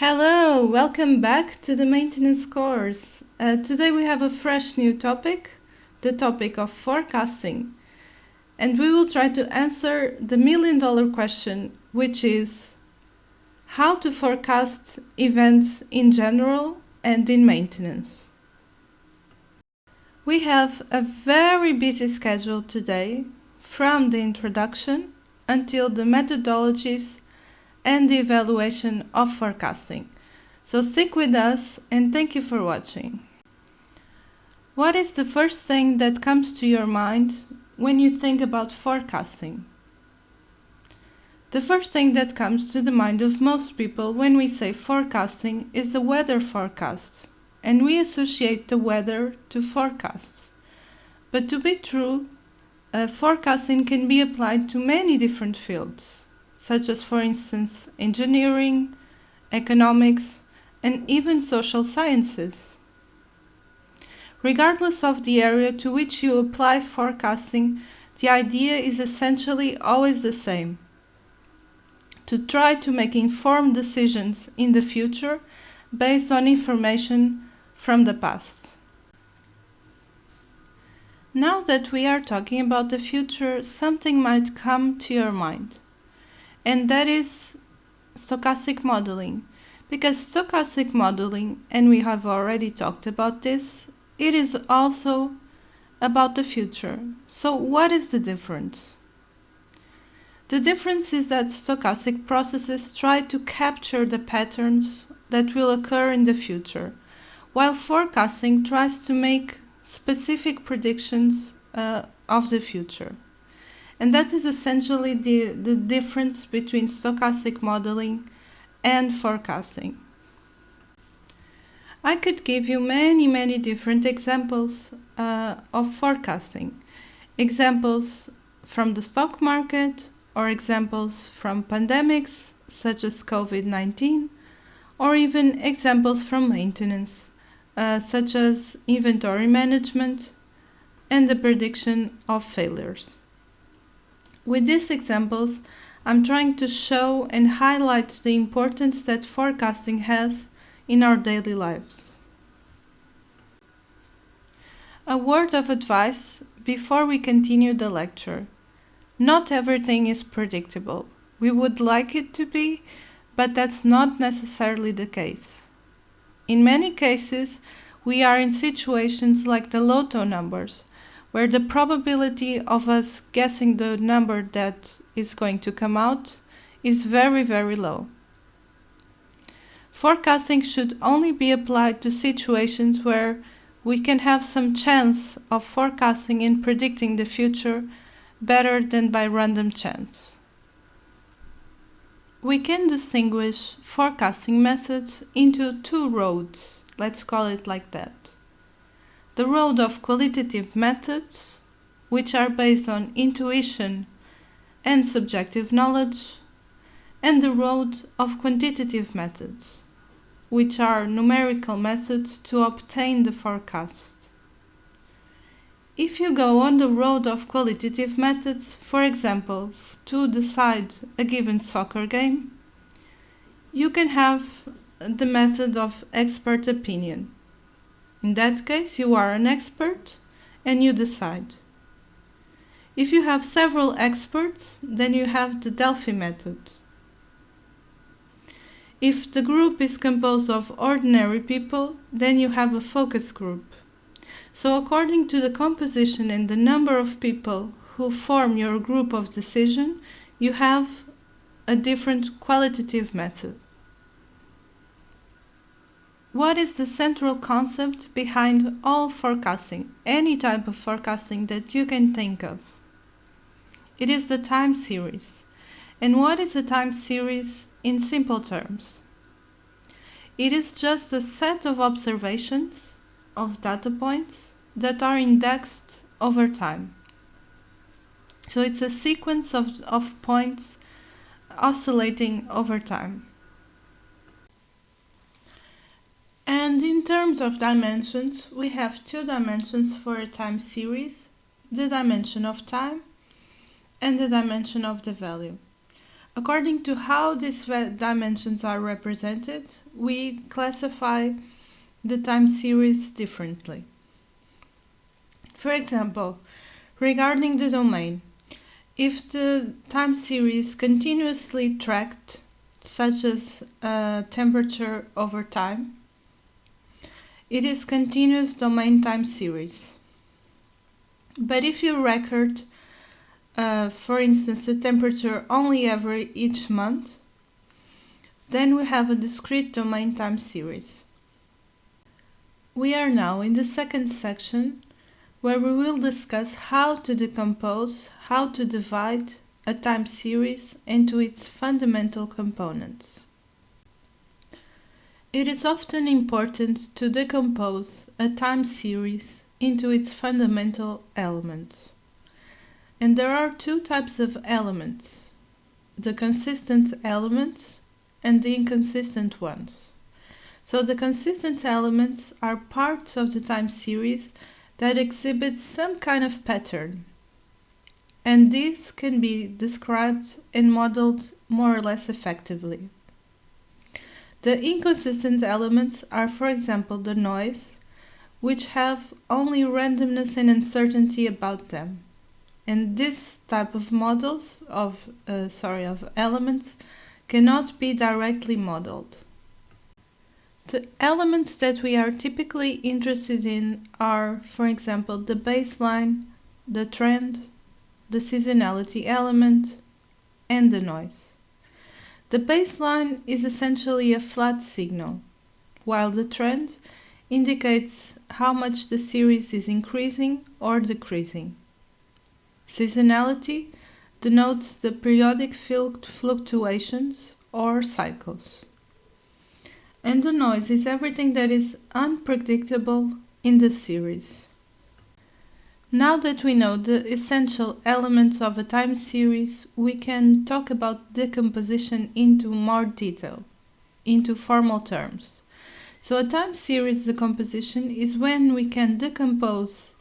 Hello, welcome back to the maintenance course. Today we have a fresh new topic, the topic of forecasting. And we will try to answer the million-dollar question, which is how to forecast events in general and in maintenance. We have a very busy schedule today, from the introduction until the methodologies and the evaluation of forecasting. So stick with us and thank you for watching. What is the first thing that comes to your mind when you think about forecasting? The first thing that comes to the mind of most people when we say forecasting is the weather forecast, and we associate the weather to forecasts. But to be true, forecasting can be applied to many different fields, such as, for instance, engineering, economics, and even social sciences. Regardless of the area to which you apply forecasting, the idea is essentially always the same: to try to make informed decisions in the future based on information from the past. Now that we are talking about the future, something might come to your mind, and that is stochastic modeling. Because stochastic modeling, and we have already talked about this, it is also about the future. So what is the difference? The difference is that stochastic processes try to capture the patterns that will occur in the future, while forecasting tries to make specific predictions of the future. And that is essentially the difference between stochastic modeling and forecasting. I could give you many different examples of forecasting. Examples from the stock market, or examples from pandemics such as COVID-19, or even examples from maintenance such as inventory management and the prediction of failures. With these examples, I'm trying to show and highlight the importance that forecasting has in our daily lives. A word of advice before we continue the lecture. Not everything is predictable. We would like it to be, but that's not necessarily the case. In many cases, we are in situations like the lotto numbers, where the probability of us guessing the number that is going to come out is very low. Forecasting should only be applied to situations where we can have some chance of forecasting and predicting the future better than by random chance. We can distinguish forecasting methods into two roads, let's call it like that. The road of qualitative methods, which are based on intuition and subjective knowledge, and the road of quantitative methods, which are numerical methods to obtain the forecast. If you go on the road of qualitative methods, for example, to decide a given soccer game, you can have the method of expert opinion. In that case, you are an expert and you decide. If you have several experts, then you have the Delphi method. If the group is composed of ordinary people, then you have a focus group. So according to the composition and the number of people who form your group of decision, you have a different qualitative method. What is the central concept behind all forecasting, any type of forecasting that you can think of? It is the time series. And what is a time series in simple terms? It is just a set of observations, of data points, that are indexed over time. So it's a sequence of points oscillating over time. And in terms of dimensions, we have two dimensions for a time series: the dimension of time and the dimension of the value. According to how these dimensions are represented, we classify the time series differently. For example, regarding the domain, if the time series continuously tracked, such as temperature over time, it is continuous domain time series. But if you record, for instance, the temperature only every each month, then we have a discrete domain time series. We are now in the second section, where we will discuss how to decompose, how to divide a time series into its fundamental components. It is often important to decompose a time series into its fundamental elements. And there are two types of elements: the consistent elements and the inconsistent ones. So the consistent elements are parts of the time series that exhibit some kind of pattern, and these can be described and modeled more or less effectively. The inconsistent elements are, for example, the noise, which have only randomness and uncertainty about them. And this type of models of elements cannot be directly modeled. The elements that we are typically interested in are, for example, the baseline, the trend, the seasonality element, and the noise. The baseline is essentially a flat signal, while the trend indicates how much the series is increasing or decreasing. Seasonality denotes the periodic fluctuations or cycles. And the noise is everything that is unpredictable in the series. Now that we know the essential elements of a time series, we can talk about decomposition into more detail, into formal terms. So a time series decomposition is when we can decompose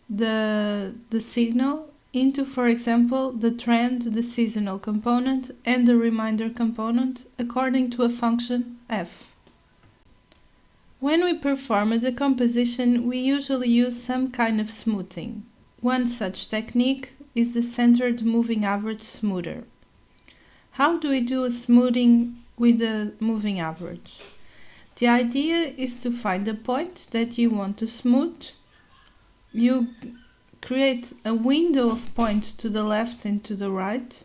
the signal into, for example, the trend, the seasonal component, and the reminder component according to a function f. When we perform a decomposition, we usually use some kind of smoothing. One such technique is the centered moving average smoother. How do we do a smoothing with the moving average? The idea is to find a point that you want to smooth. You create a window of points to the left and to the right,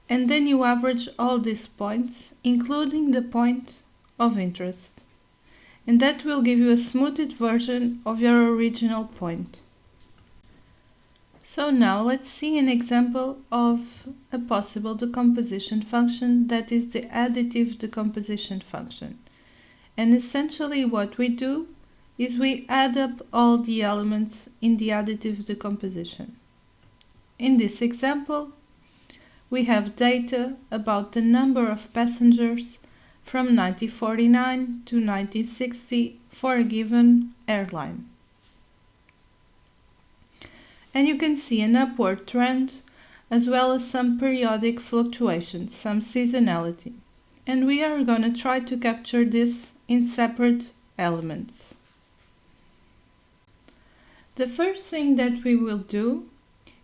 and then you average all these points, including the point of interest. And that will give you a smoothed version of your original point. So now let's see an example of a possible decomposition function, that is the additive decomposition function. And essentially what we do is we add up all the elements in the additive decomposition. In this example, we have data about the number of passengers from 1949 to 1960 for a given airline. And you can see an upward trend as well as some periodic fluctuations, some seasonality. And we are going to try to capture this in separate elements. The first thing that we will do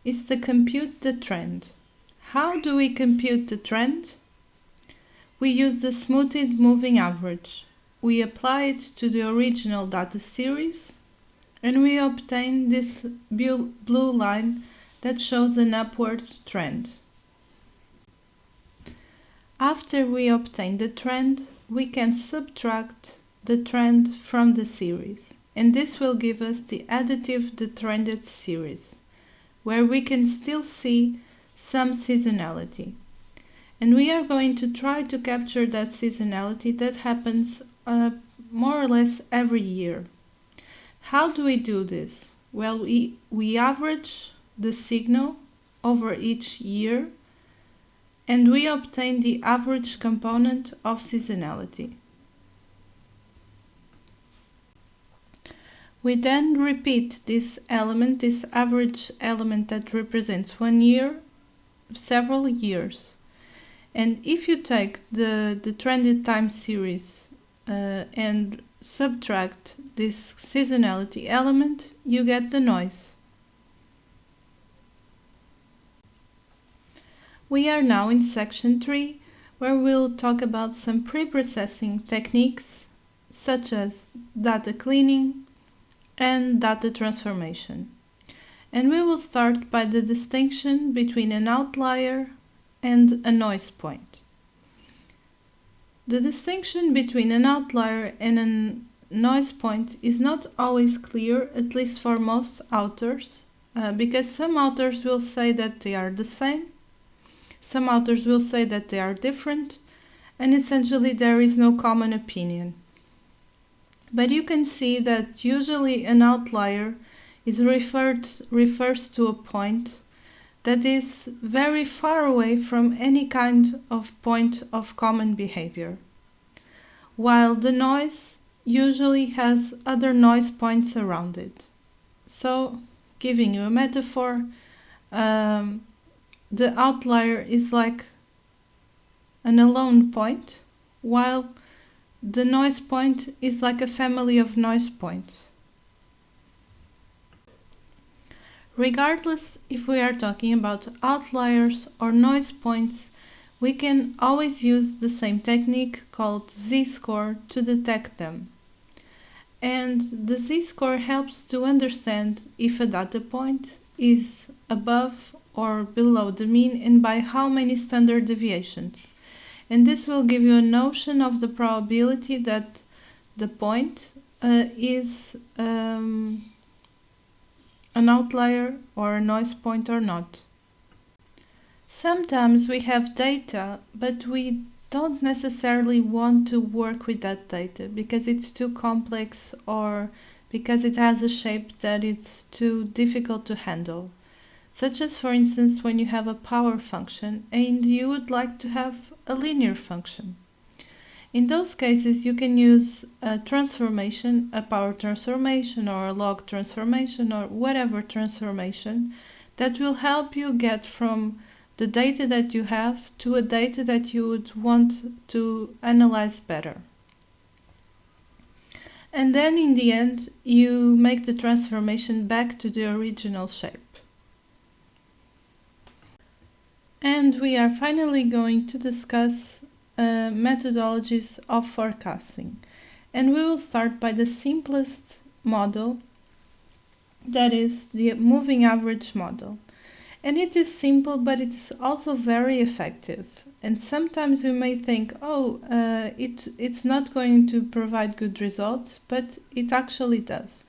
is to compute the trend. How do we compute the trend? We use the smoothed moving average. We apply it to the original data series, and we obtain this blue line that shows an upward trend. After we obtain the trend, we can subtract the trend from the series, and this will give us the additive detrended series, where we can still see some seasonality. And we are going to try to capture that seasonality that happens more or less every year. How do we do this? Well, we average the signal over each year, and we obtain the average component of seasonality. We then repeat this element, this average element that represents 1 year, several years. And if you take the trended time series and subtract this seasonality element, you get the noise. We are now in section 3, where we'll talk about some pre-processing techniques such as data cleaning and data transformation. And we will start by the distinction between an outlier and a noise point. The distinction between an outlier and a noise point is not always clear, at least for most authors, because some authors will say that they are the same, some authors will say that they are different, and essentially there is no common opinion. But you can see that usually an outlier refers to a point that is very far away from any kind of point of common behavior, while the noise usually has other noise points around it. So, giving you a metaphor, the outlier is like an alone point, while the noise point is like a family of noise points. Regardless if we are talking about outliers or noise points, we can always use the same technique called z-score to detect them. And the z-score helps to understand if a data point is above or below the mean and by how many standard deviations. And this will give you a notion of the probability that the point is an outlier or a noise point or not. Sometimes we have data, but we don't necessarily want to work with that data because it's too complex or because it has a shape that it's too difficult to handle. Such as, for instance, when you have a power function and you would like to have a linear function. In those cases, you can use a transformation, a power transformation or a log transformation or whatever transformation that will help you get from the data that you have to a data that you would want to analyze better. And then in the end, you make the transformation back to the original shape. And we are finally going to discuss methodologies of forecasting. And we will start by the simplest model, that is the moving average model. And it is simple, but it's also very effective. And sometimes we may think, it's not going to provide good results, but it actually does.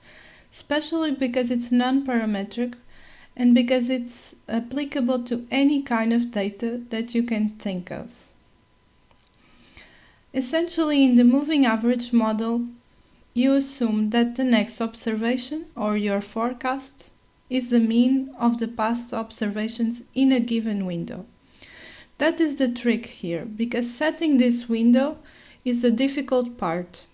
Especially because it's non-parametric and because it's applicable to any kind of data that you can think of. Essentially, in the moving average model, you assume that the next observation, or your forecast, is the mean of the past observations in a given window. That is the trick here, because setting this window is the difficult part,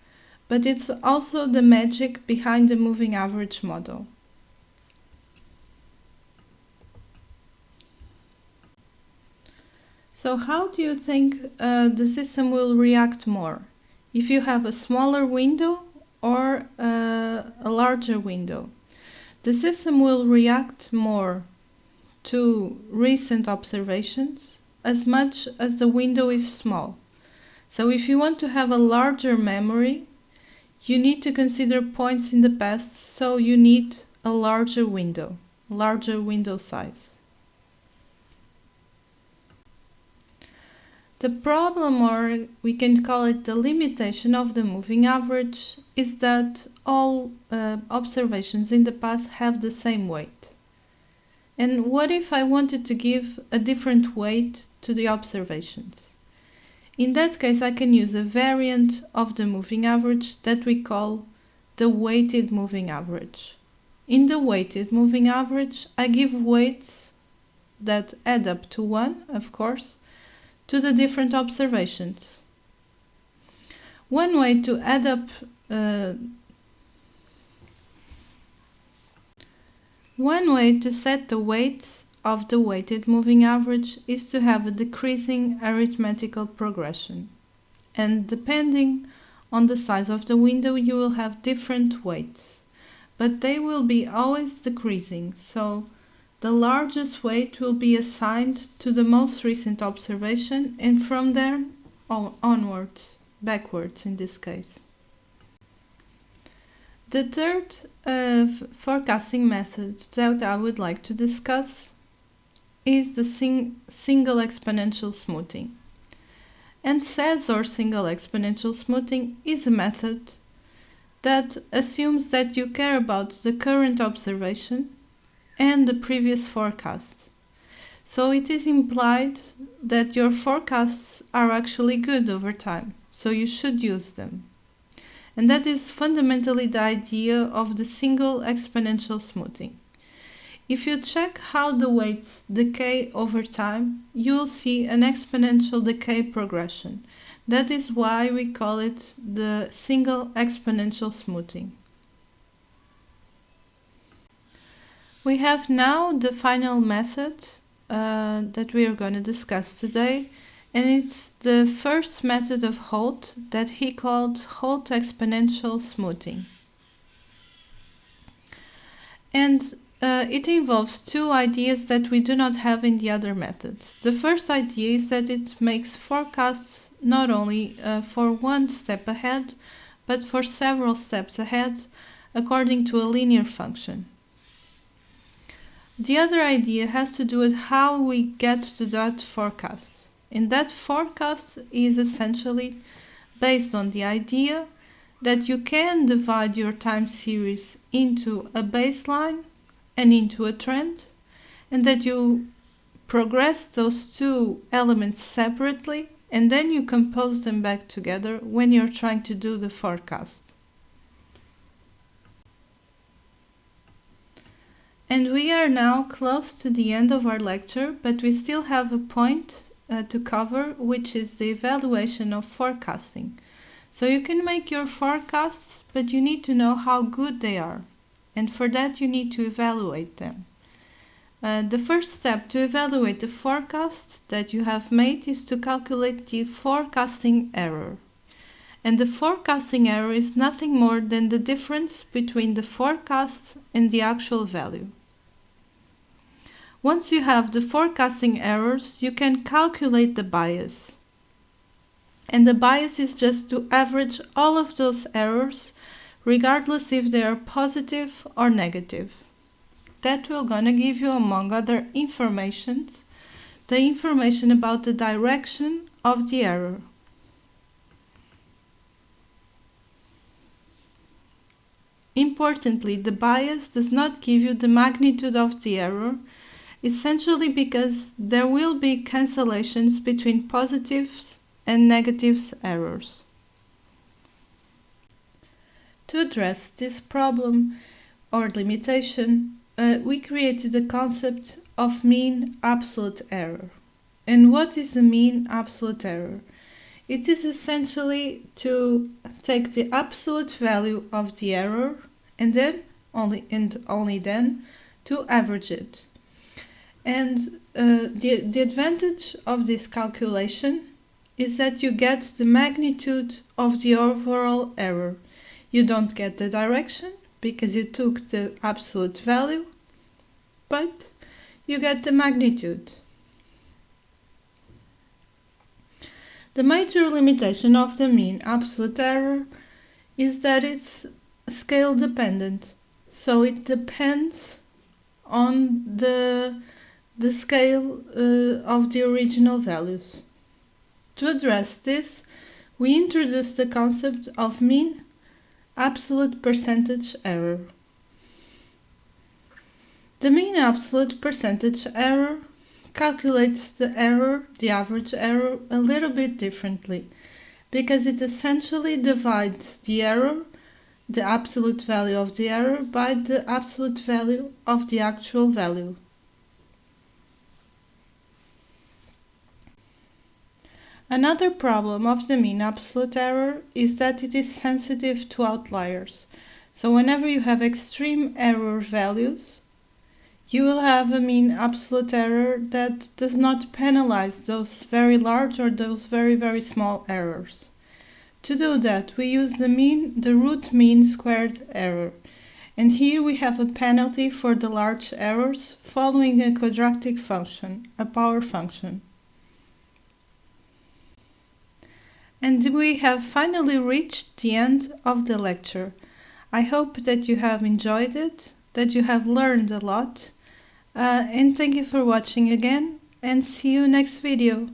but it's also the magic behind the moving average model. So how do you think the system will react more? If you have a smaller window or a larger window? The system will react more to recent observations as much as the window is small. So if you want to have a larger memory, you need to consider points in the past, so you need a larger window size. The problem, or we can call it the limitation of the moving average, is that all observations in the past have the same weight. And what if I wanted to give a different weight to the observations? In that case, I can use a variant of the moving average that we call the weighted moving average. In the weighted moving average, I give weights that add up to 1, of course, to the different observations. One way to add up one way to set the weights of the weighted moving average is to have a decreasing arithmetical progression. And depending on the size of the window, you will have different weights, but they will be always decreasing. So the largest weight will be assigned to the most recent observation, and from there onwards, backwards in this case. The third forecasting method that I would like to discuss is the single exponential smoothing. And SES, or single exponential smoothing, is a method that assumes that you care about the current observation and the previous forecast. So it is implied that your forecasts are actually good over time, so you should use them. And that is fundamentally the idea of the single exponential smoothing. If you check how the weights decay over time, you will see an exponential decay progression. That is why we call it the single exponential smoothing. We have now the final method that we are going to discuss today, and it's the first method of Holt that he called Holt exponential smoothing. And it involves two ideas that we do not have in the other methods. The first idea is that it makes forecasts not only for one step ahead, but for several steps ahead according to a linear function. The other idea has to do with how we get to that forecast. And that forecast is essentially based on the idea that you can divide your time series into a baseline and into a trend, and that you progress those two elements separately, and then you compose them back together when you're trying to do the forecast. And we are now close to the end of our lecture, but we still have a point to cover, which is the evaluation of forecasting. So you can make your forecasts, but you need to know how good they are, and for that you need to evaluate them. The first step to evaluate the forecast that you have made is to calculate the forecasting error. And the forecasting error is nothing more than the difference between the forecast and the actual value. Once you have the forecasting errors, you can calculate the bias. And the bias is just to average all of those errors, regardless if they are positive or negative. That will gonna give you, among other information, the information about the direction of the error. Importantly, the bias does not give you the magnitude of the error, essentially because there will be cancellations between positives and negatives errors. To address this problem or limitation, we created the concept of mean absolute error. And what is the mean absolute error? It is essentially to take the absolute value of the error and then only then to average it. And the advantage of this calculation is that you get the magnitude of the overall error. You don't get the direction because you took the absolute value, but you get the magnitude. The major limitation of the mean absolute error is that it's scale dependent, so it depends on the scale of the original values. To address this, we introduced the concept of mean absolute percentage error. The mean absolute percentage error calculates the average error, a little bit differently, because it essentially divides the error, the absolute value of the error, by the absolute value of the actual value. Another problem of the mean absolute error is that it is sensitive to outliers. So whenever you have extreme error values, You will have a mean absolute error that does not penalize those very large or those very small errors. To do that, we use the root mean squared error. And here we have a penalty for the large errors following a quadratic function, a power function. And we have finally reached the end of the lecture. I hope that you have enjoyed it, that you have learned a lot, and thank you for watching again, and see you next video.